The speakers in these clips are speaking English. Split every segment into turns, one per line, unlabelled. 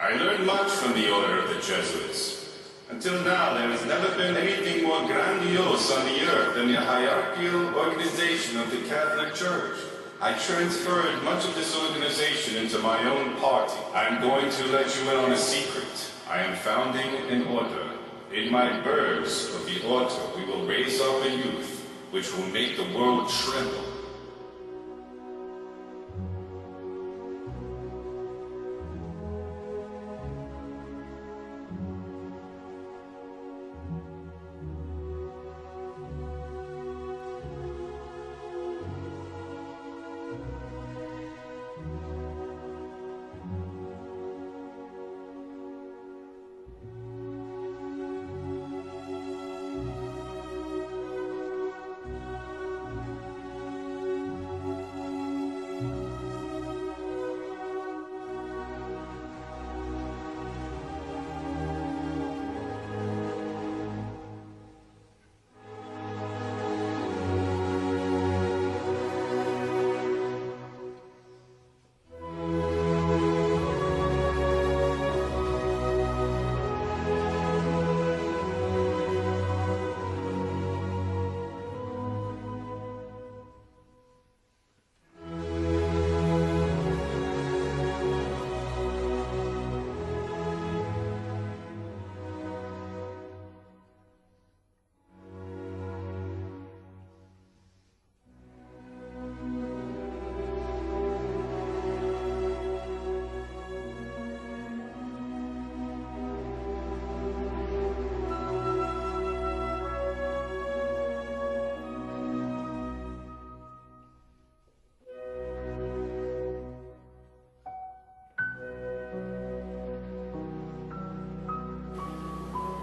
I learned much from the order of the Jesuits. Until now, there has never been anything more grandiose on the earth than the hierarchical organization of the Catholic Church. I transferred much of this organization into my own party. I'm going to let you in on a secret. I am founding an order. In my birds of the order, we will raise up a youth which will make the world tremble.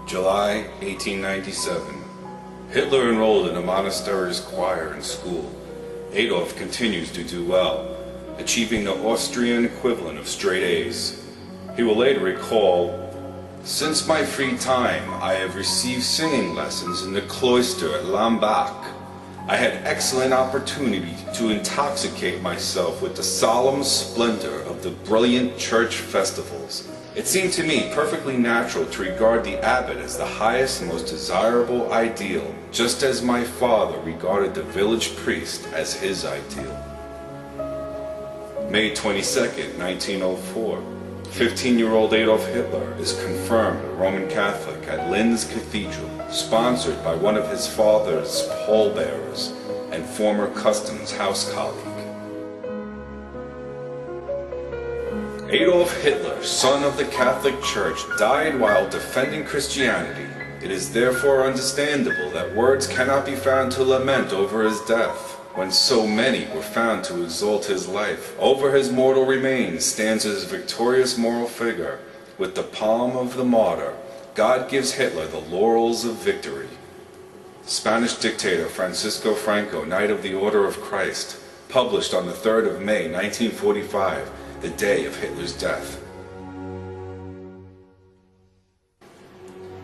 July 1897. Hitler enrolled in a monastery's choir in school. Adolf continues to do well, achieving the Austrian equivalent of straight A's. He will later recall, "Since my free time, I have received singing lessons in the cloister at Lambach. I had excellent opportunity to intoxicate myself with the solemn splendor of the brilliant church festivals. It seemed to me perfectly natural to regard the abbot as the highest and most desirable ideal, just as my father regarded the village priest as his ideal." May 22nd, 1904. 15-year-old Adolf Hitler is confirmed a Roman Catholic at Linz Cathedral, sponsored by one of his father's pallbearers and former customs house colleague. Adolf Hitler, son of the Catholic Church, died while defending Christianity. It is therefore understandable that words cannot be found to lament over his death. when so many were found to exalt his life. Over his mortal remains stands his victorious moral figure. With the palm of the martyr, God gives Hitler the laurels of victory. Spanish dictator Francisco Franco, Knight of the Order of Christ, published on the 3rd of May 1945, the day of Hitler's death.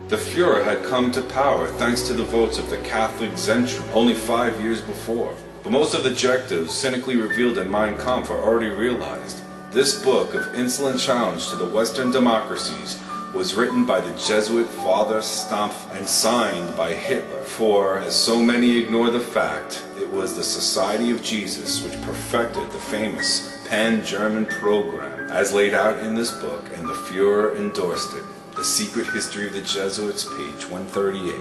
The Fuhrer had come to power thanks to the votes of the Catholic Zentrum only 5 years before. But most of the objectives cynically revealed in Mein Kampf are already realized. This book of insolent challenge to the Western democracies was written by the Jesuit Father Stampf and signed by Hitler. For, as so many ignore the fact, it was the Society of Jesus which perfected the famous Pan-German program as laid out in this book, and the Fuhrer endorsed it. The Secret History of the Jesuits, page 138.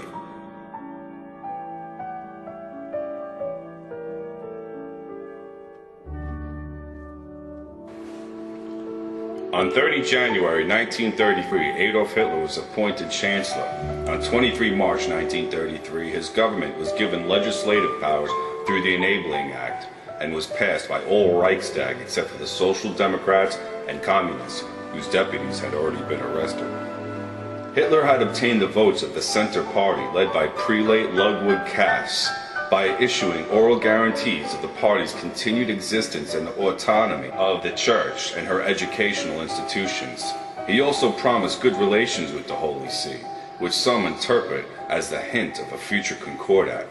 On 30 January 1933, Adolf Hitler was appointed Chancellor. On 23 March 1933, his government was given legislative powers through the Enabling Act and was passed by all Reichstag except for the Social Democrats and Communists, whose deputies had already been arrested. Hitler had obtained the votes of the Center Party, led by Prelate Ludwig Kass, by issuing oral guarantees of the party's continued existence and the autonomy of the Church and her educational institutions. He also promised good relations with the Holy See, which some interpret as the hint of a future concordat.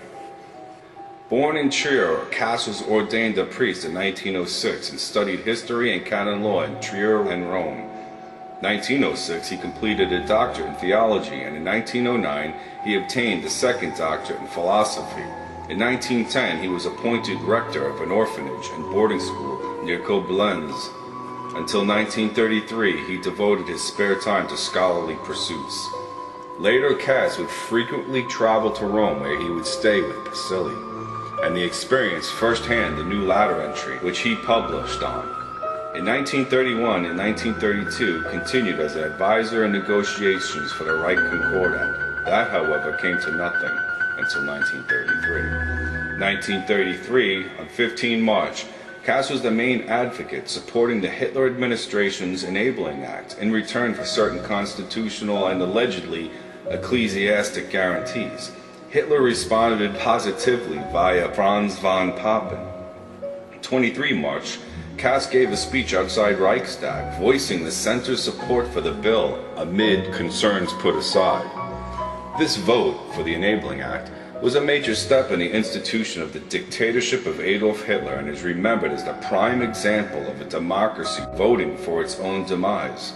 Born in Trier, Kass was ordained a priest in 1906 and studied history and canon law in Trier and Rome. 1906, he completed a doctorate in theology, and in 1909, he obtained the second doctorate in philosophy. In 1910, he was appointed rector of an orphanage and boarding school near Koblenz. Until 1933, he devoted his spare time to scholarly pursuits. Later, Kass would frequently travel to Rome, where he would stay with Basili, and he experienced firsthand the new ladder entry, which he published on. In 1931 and 1932, continued as an advisor in negotiations for the Reich Concordat. That, however, came to nothing until 1933. 1933, on 15 March, Kass was the main advocate supporting the Hitler administration's Enabling Act in return for certain constitutional and allegedly ecclesiastic guarantees. Hitler responded positively via Franz von Papen. 23 March, Kass gave a speech outside Reichstag, voicing the center's support for the bill amid concerns put aside. This vote for the Enabling Act was a major step in the institution of the dictatorship of Adolf Hitler and is remembered as the prime example of a democracy voting for its own demise.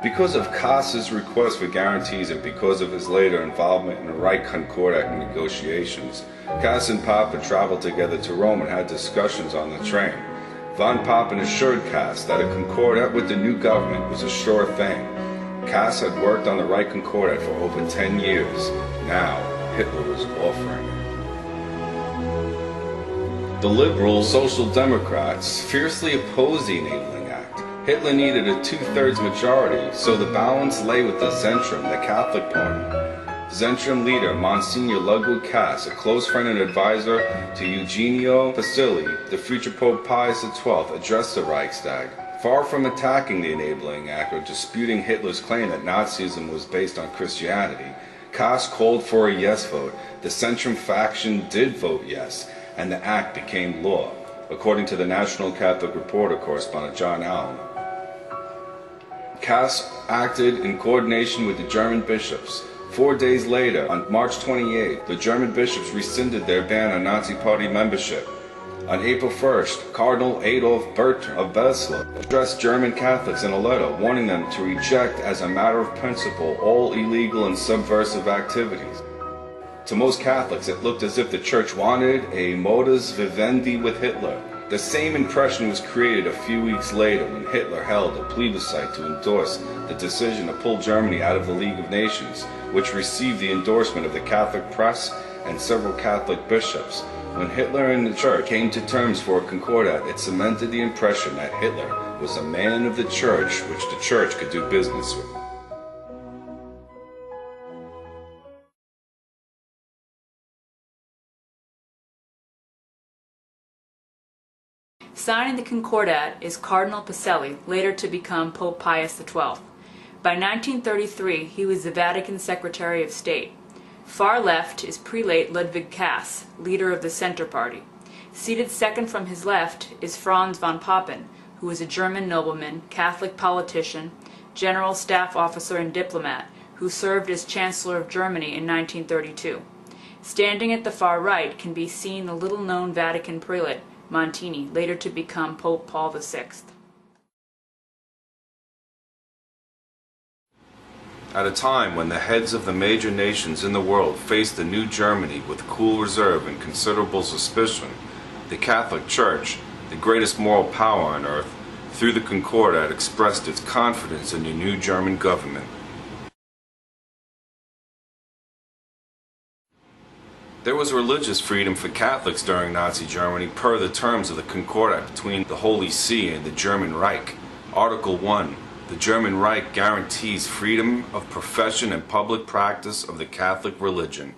Because of Kass's request for guarantees and because of his later involvement in the Reich Concordat negotiations, Kass and Papen traveled together to Rome and had discussions on the train. Von Papen assured Kass that a concordat with the new government was a sure thing. Kass had worked on the Reich Concordat for over 10 years. Now, Hitler was offering it. The liberal Social Democrats fiercely opposed the Enabling Act. Hitler needed a two-thirds majority, so the balance lay with the Zentrum, the Catholic Party. Zentrum leader Monsignor Ludwig Kass, a close friend and advisor to Eugenio Basili, the future Pope Pius XII, addressed the Reichstag. Far from attacking the Enabling Act or disputing Hitler's claim that Nazism was based on Christianity, Kass called for a yes vote. The Zentrum faction did vote yes, and the act became law, according to the National Catholic Reporter correspondent John Allen. Kass acted in coordination with the German bishops. 4 days later, on March 28, the German bishops rescinded their ban on Nazi Party membership. On April 1st, Cardinal Adolf Bertram of Breslau addressed German Catholics in a letter warning them to reject as a matter of principle all illegal and subversive activities. To most Catholics, it looked as if the Church wanted a modus vivendi with Hitler. The same impression was created a few weeks later when Hitler held a plebiscite to endorse the decision to pull Germany out of the League of Nations, which received the endorsement of the Catholic press and several Catholic bishops. When Hitler and the Church came to terms for a concordat, it cemented the impression that Hitler was a man of the Church which the Church could do business with.
Signing the Concordat is Cardinal Pacelli, later to become Pope Pius XII. By 1933, he was the Vatican Secretary of State. Far left is Prelate Ludwig Cass, leader of the Center Party. Seated second from his left is Franz von Papen, who was a German nobleman, Catholic politician, general staff officer and diplomat, who served as Chancellor of Germany in 1932. Standing at the far right can be seen the little-known Vatican prelate, Montini, later to become Pope Paul VI.
At a time when the heads of the major nations in the world faced a new Germany with cool reserve and considerable suspicion, the Catholic Church, the greatest moral power on earth, through the Concordat expressed its confidence in the new German government. There was religious freedom for Catholics during Nazi Germany per the terms of the Concordat between the Holy See and the German Reich. Article 1. The German Reich guarantees freedom of profession and public practice of the Catholic religion.